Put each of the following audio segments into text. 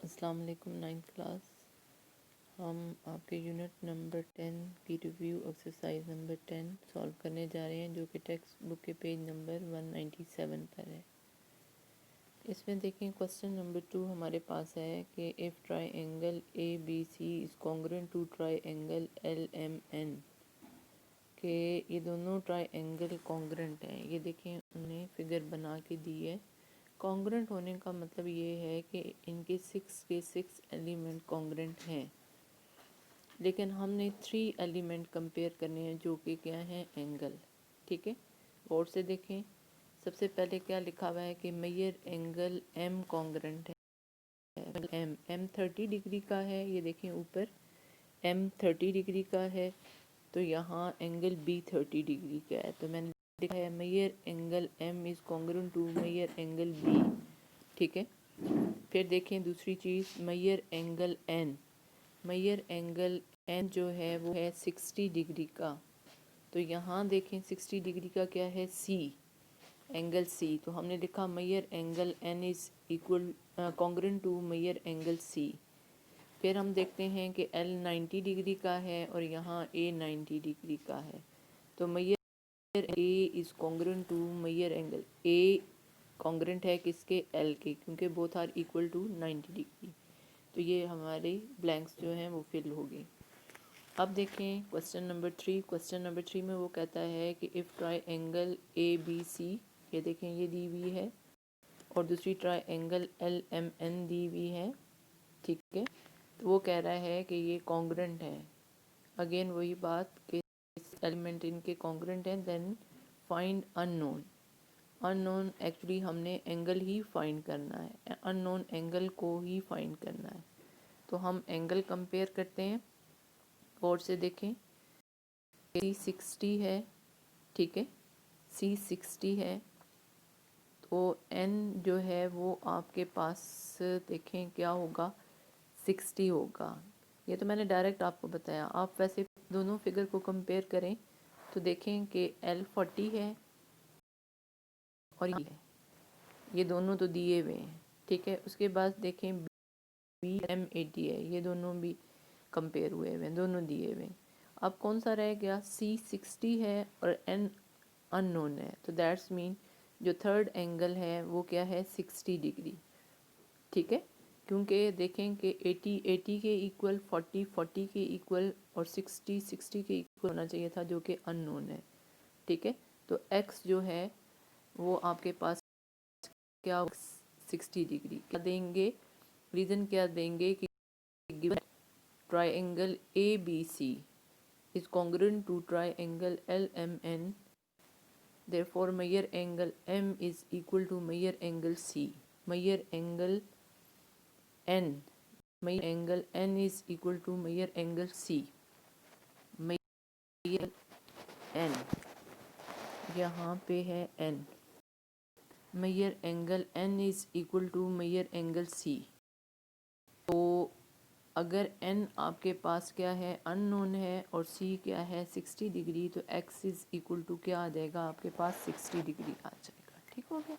अस्सलाम वालेकुम। 9th class हम आपके यूनिट नंबर 10 की रिव्यू एक्सरसाइज नंबर 10 सॉल्व करने जा रहे हैं, जो कि टेक्स्ट बुक के पेज नंबर 197 पर है। इसमें देखें, क्वेश्चन नंबर 2 हमारे पास है कि if triangle A B C is congruent to triangle L M N, के ये दोनों ट्राइंगल कॉन्ग्रुएंट हैं। ये देखें, उन्हें फिगर बना के दी है। कॉन्ग्रुएंट होने का मतलब ये है कि इनके 6 के 6 एलिमेंट कॉन्ग्रुएंट हैं, लेकिन हमने 3 एलिमेंट कंपेयर करने हैं जो कि क्या हैं, एंगल। ठीक है, गौर से देखें। सबसे पहले क्या लिखा हुआ है कि मेजर एंगल एम कॉन्ग्रुएंट है। एम 30 डिग्री का है, ये देखें ऊपर एम 30 डिग्री का है, तो यहाँ एंगल बी 30 डिग्री का है। तो मैंने लिखा है major angle M is congruent to major angle B. ठीक है, फिर देखें दूसरी चीज़, major angle N. Major angle N जो है वो है 60 डिग्री का, तो यहाँ देखें 60 डिग्री का क्या है, सी, एंगल सी। तो हमने लिखा measure angle N is equal congruent to major angle C. फिर हम देखते हैं कि एल 90 डिग्री का है और यहाँ ए 90 डिग्री का है, तो measure A is congruent to major angle A, congruent है किसके, एल के, क्योंकि both are equal to 90 degree. तो ये हमारे ब्लैंक्स जो हैं वो फिल हो गए। अब देखें क्वेश्चन नंबर 3। क्वेश्चन नंबर 3 में वो कहता है कि if triangle A B C, ये देखें ये दी हुई है, और दूसरी ट्राइंगल एल एम एन दी हुई है। ठीक है, तो वो कह रहा है कि ये कॉन्ग्रुएंट है। अगेन वही बात कि एलिमेंट इनके कॉन्ग्रुएंट हैं। Then find unknown. Unknown actually हमने एंगल ही फाइंड करना है, अननोन एंगल को ही फाइंड करना है। तो हम एंगल कंपेयर करते हैं, और से देखें सी 60 है। ठीक है, सी 60 है, तो एन जो है वो आपके पास देखें क्या होगा, 60 होगा। ये तो मैंने डायरेक्ट आपको बताया, आप वैसे दोनों फिगर को कंपेयर करें तो देखें कि एल 40 है और ये दोनों तो दिए हुए हैं। ठीक है, उसके बाद देखें बी एम 80 है, ये दोनों भी कंपेयर हुए हुए हैं, दोनों दिए हुए हैं। अब कौन सा रह गया, सी 60 है और एन अननोन है, तो दैट्स मीन जो थर्ड एंगल है वो क्या है, 60 डिग्री। ठीक है, क्योंकि देखें कि 80 के इक्वल, 40 के इक्वल और 60 के इक्वल होना चाहिए था, जो कि अननोन है। ठीक है, तो एक्स जो है वो आपके पास क्या, 60 डिग्री। क्या देंगे, रीज़न क्या देंगे कि given triangle A B C is congruent to triangle L M N, therefore measure angle M is equal to measure angle C. Measure angle N is equal to measure angle C. Measure N, यहाँ पे है N. Measure angle N is equal to measure angle C. तो अगर N आपके पास क्या है, unknown है, और C क्या है, 60 डिग्री, तो X इज़ इक्वल टू क्या आ जाएगा, आपके पास 60 डिग्री आ जाएगा। ठीक हो गया।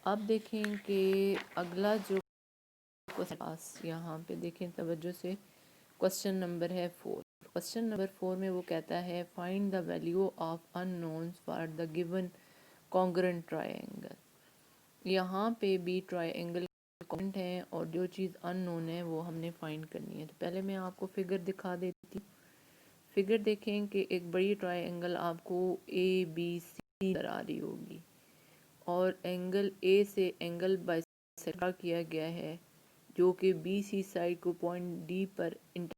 अब देखें कि अगला जो पास यहाँ पे देखें तवज्जो से, क्वेश्चन नंबर है 4। क्वेश्चन नंबर 4 में वो कहता है find the value of unknowns for the given congruent triangle. यहाँ पे भी ट्राइंगल कॉन्ग्रुएंट है और जो चीज़ अननोन है वो हमने फाइंड करनी है। तो पहले मैं आपको फिगर दिखा देती हूँ। फिगर देखें कि एक बड़ी ट्राइंगल आपको ए बी सी नजर आ रही होगी, और एंगल ए से एंगल बाइसेक्ट किया गया है, जो कि बी सी साइड को पॉइंट डी पर इंटरसेक्ट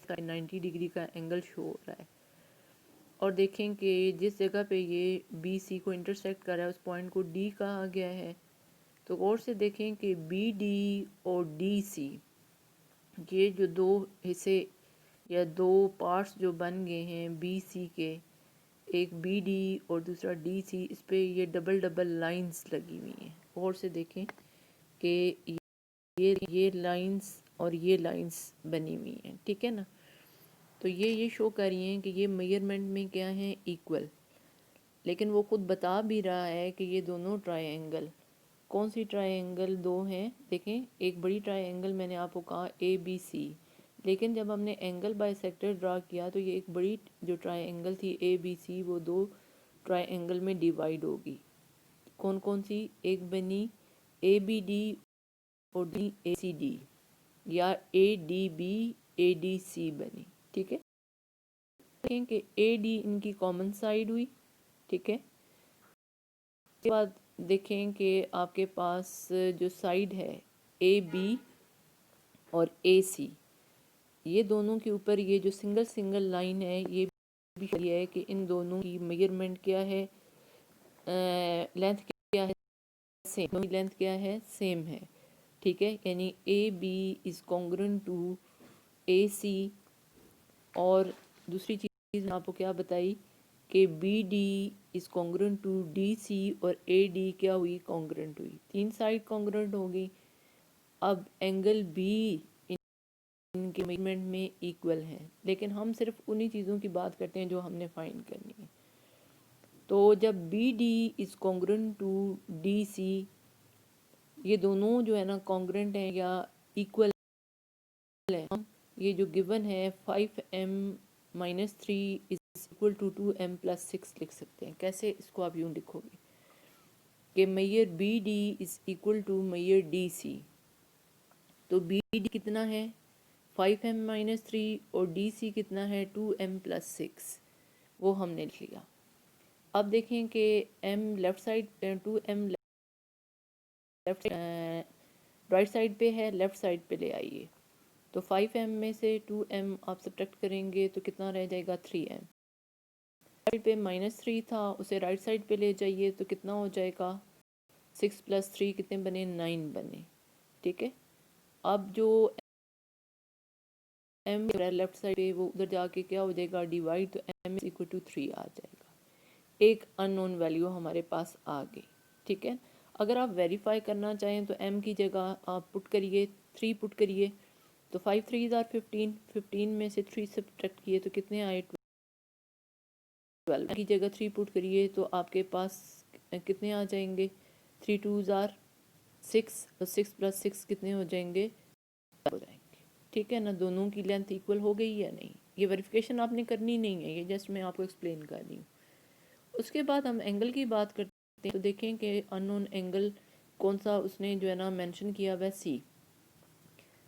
का 90 डिग्री का एंगल शो हो रहा है। और देखें कि जिस जगह पे ये बी सी को इंटरसेक्ट कर रहा है उस पॉइंट को डी कहा गया है। तो गौर से देखें कि बी डी और डी सी, ये जो दो हिस्से या दो पार्ट्स जो बन गए हैं बी सी के, एक बी डी और दूसरा डी सी, इस पे ये डबल डबल लाइंस लगी हुई हैं। गौर से देखें कि ये लाइंस और ये लाइंस बनी हुई हैं। ठीक है ना, तो ये शो कर रही हैं कि ये मेजरमेंट में क्या है, इक्वल। लेकिन वो खुद बता भी रहा है कि ये दोनों ट्रायंगल कौन सी ट्रायंगल दो हैं? देखें, एक बड़ी ट्रायंगल मैंने आपको कहा ABC, लेकिन जब हमने एंगल बाइसेक्टर ड्रा किया तो ये एक बड़ी जो ट्रायंगल थी ABC वो दो ट्रायंगल में डिवाइड होगी। कौन कौन सी? एक बनी ABD और DACD, या ADB ADC बनी। ठीक है, देखें कि AD इनकी कॉमन साइड हुई। ठीक है, उसके बाद देखें कि आपके पास जो साइड है AB और AC, ये दोनों के ऊपर ये जो सिंगल सिंगल लाइन है ये भी है कि इन दोनों की मेजरमेंट क्या है, लेंथ क्या है, सेम लेंथ क्या है, सेम है। ठीक है, यानी AB is congruent to AC। और दूसरी चीज़ आपको क्या बताई कि BD is congruent to DC और AD क्या हुई, कॉन्ग्रुएंट हुई। तीन साइड कॉन्ग्रुएंट होगी। अब एंगल B इनके मेजरमेंट में इक्वल है, लेकिन हम सिर्फ उन्हीं चीज़ों की बात करते हैं जो हमने फाइंड करनी है। तो जब BD is congruent to DC, ये दोनों जो है ना कॉन्ग्रुएंट हैं या इक्वल है, हम ये जो गिवन है 5m - 3 is equal to 2m + 6 लिख सकते हैं। कैसे? इसको आप यूँ लिखोगे कि measure BD is equal to measure DC। तो BD कितना है 5m - 3 और DC कितना है 2m + 6, वो हमने लिख लिया। अब देखें कि m left side 2m left right side पे है, लेफ़्ट साइड पे ले आइए। तो 5m में से 2m आप सब्ट्रैक्ट करेंगे तो कितना रह जाएगा 3m। साइड पे -3 था, उसे राइट साइड पे ले जाइए तो कितना हो जाएगा 6 + 3 कितने बने, 9 बने। ठीक है, अब जो m लेफ्ट साइड पे वो उधर जाके क्या हो जाएगा, डिवाइड, तो m = 3 आ जाएगा। एक अननोन वैल्यू हमारे पास आ गई। ठीक है, अगर आप वेरीफाई करना चाहें तो m की जगह आप पुट करिए 3 पुट करिए, तो 5 3 = 15, 15 में से 3 सब्ट्रैक्ट किए तो कितने आए 12, की जगह 3 पुट करिए तो आपके पास कितने आ जाएंगे 3 2 = 6, और 6 + 6 कितने हो जाएंगे, हो जाएंगे। ठीक है ना, दोनों की लेंथ इक्वल हो गई या नहीं? ये वेरिफिकेशन आपने करनी नहीं है, ये जस्ट मैं आपको एक्सप्लेन कर रही हूँ। उसके बाद हम एंगल की बात करते हैं, तो देखें कि अननोन एंगल कौन सा उसने जो है ना मेंशन किया हुआ है, C।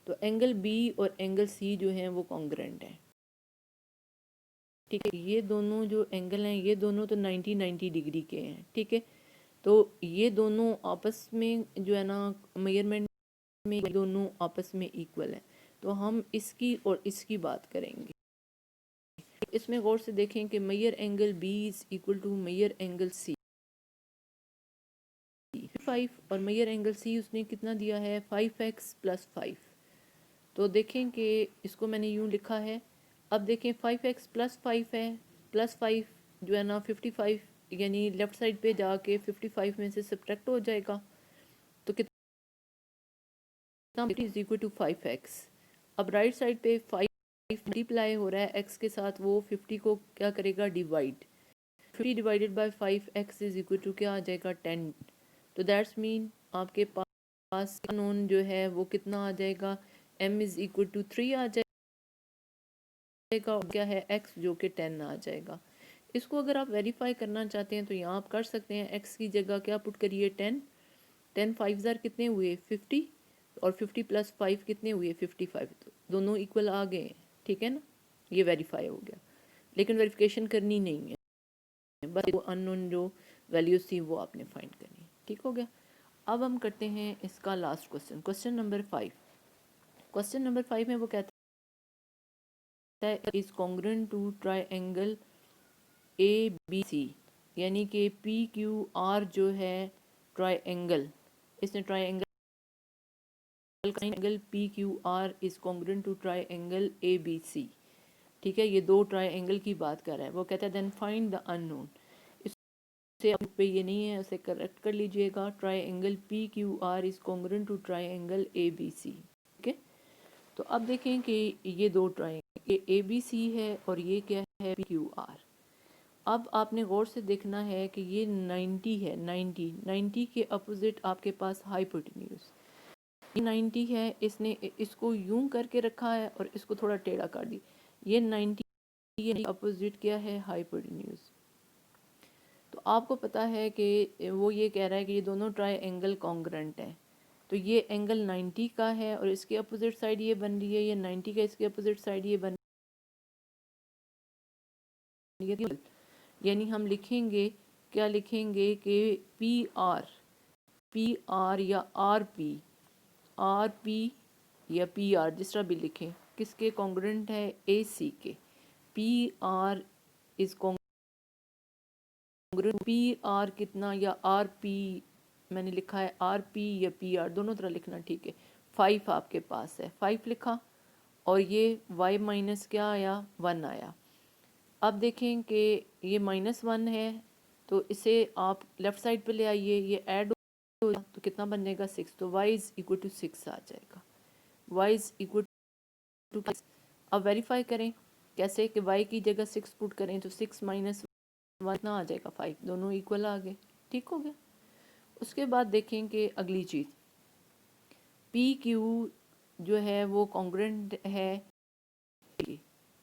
तो एंगल B और एंगल C जो हैं वो कॉन्ग्रुएंट हैं। ठीक है, ये दोनों जो एंगल हैं ये दोनों तो 90 डिग्री के हैं। ठीक है, तो ये दोनों आपस में जो है ना मेजरमेंट में दोनों आपस में इक्वल हैं। तो हम इसकी और इसकी बात करेंगे। इसमें गौर से देखें कि measure angle B is equal to major angle C 5, और मेजर एंगल C उसने कितना दिया है 5x + 5। तो देखें कि इसको मैंने यूँ लिखा है। अब देखें 5x + 5 है, +5 जो है ना 55, यानी लेफ़्ट साइड पे जाके 55 में से सब्ट्रैक्ट हो जाएगा, तो कितना इज इक्वल टू 5x। अब राइट साइड पे 5 मल्टीप्लाई हो रहा है x के साथ, वो 50 को क्या करेगा, divide. 50 divided by 5x is equal to क्या आ जाएगा 10। तो दैट्स मीन आपके पास अननोन जो है वो कितना आ जाएगा, m इज इक्वल टू 3 आ जाएगा, और क्या है x जो कि 10 आ जाएगा। इसको अगर आप वेरीफाई करना चाहते हैं तो यहाँ आप कर सकते हैं, x की जगह क्या पुट करिए 10, 10 5 ज़ार कितने हुए 50, और 50 + 5 कितने हुए 55, तो दोनों इक्वल आ गए। ठीक है ना, ये वेरीफाई हो गया, लेकिन वेरिफिकेशन करनी नहीं है, बस वो अननोन जो वैल्यूज थी वो आपने फाइंड करनी। ठीक हो गया। अब हम करते हैं इसका last question, question number 5। Question number 5 में वो कहता है is congruent to triangle ABC, यानी कि PQR जो है ट्रायंगल, इसने triangle angle PQR is congruent to triangle ABC। ठीक है, ये दो ट्रायंगल की बात कर रहा है। वो कहता है देन फाइंड द अननोन। इससे आप पे ये नहीं है, उसे करेक्ट कर लीजिएगा। Triangle PQR is congruent to triangle ABC। ठीक है, तो अब देखें कि ये दो ट्रायंगल, ये ABC है और ये क्या है PQR। अब आपने गौर से देखना है कि ये 90 है, 90 के अपोजिट आपके पास हाइपोटेन्यूज, 90 है, इसने इसको यूं करके रखा है और इसको थोड़ा टेढ़ा कर दी। ये 90 अपोजिट क्या है, हाइपोटेन्यूज। तो आपको पता है कि वो ये कह रहा है कि ये दोनों ट्रायंगल कॉन्ग्रेंट है, तो ये एंगल 90 का है और इसके अपोजिट साइड ये बन रही है, ये 90 का इसके अपोजिट साइड ये बन रही है। यानी हम लिखेंगे, क्या लिखेंगे कि पी आर या आर पी या पी आर, जिस तरह भी लिखें, किसके कॉन्ग्रेंट है, ए सी के। P R is congruent, P R कितना, या आर पी, मैंने लिखा है आर पी या पी आर, दोनों तरह लिखना, ठीक है। 5 आपके पास है, 5 लिखा, और ये y माइनस क्या आया, 1 आया। अब देखें कि ये -1 है, तो इसे आप लेफ़्ट साइड पे ले आइए, ये ऐड हो तो कितना बनेगा, 6, तो y इज़ इक्वल टू 6 आ जाएगा, y इज़ इक्वल टू। अब वेरीफाई करें कैसे, कि y की जगह 6 पुट करें तो 6 माइनस 1 ना आ जाएगा 5, दोनों इक्वल आ गए, ठीक हो गया। उसके बाद देखें कि अगली चीज़, पी क्यू जो है वो कॉन्ग्रेंट है,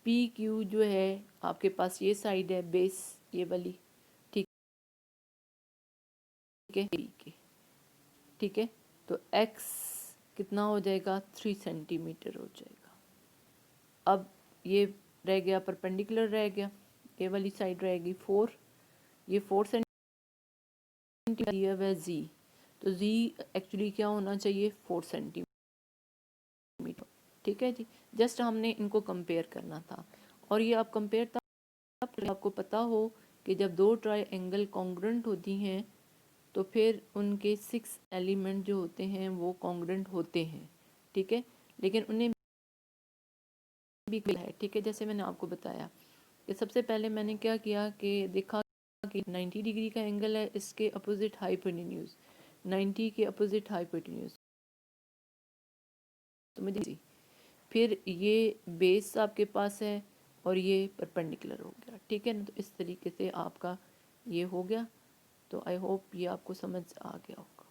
पी क्यू जो है आपके पास ये साइड है बेस, ये वाली, ठीक है, ठीक है। तो x कितना हो जाएगा, 3 सेंटीमीटर हो जाएगा। अब ये रह गया परपेंडिकुलर, रह गया ये वाली साइड रहेगी 4, ये 4 सेंटीमीटर दिया हुआ है z, तो z एक्चुअली क्या होना चाहिए, 4 सेंटीमीटर, ठीक है जी। जस्ट हमने इनको कंपेयर करना था, और ये आप कंपेयर तब आपको पता हो कि जब दो ट्रायंगल कॉन्ग्रेंट होती हैं तो फिर उनके 6 एलिमेंट जो होते हैं वो कॉन्ग्रेंट होते हैं, ठीक है, लेकिन उन्हें भी है, ठीक है। जैसे मैंने आपको बताया कि सबसे पहले मैंने क्या किया कि देखा कि 90 डिग्री का एंगल है, इसके अपोजिट हाइपोटेन्यूज, 90 के अपोजिट हाइपोटेन्यूज, तो मुझे फिर ये बेस आपके पास है और ये परपेंडिकुलर हो गया, ठीक है ना। तो इस तरीके से आपका ये हो गया। तो आई होप ये आपको समझ आ गया होगा।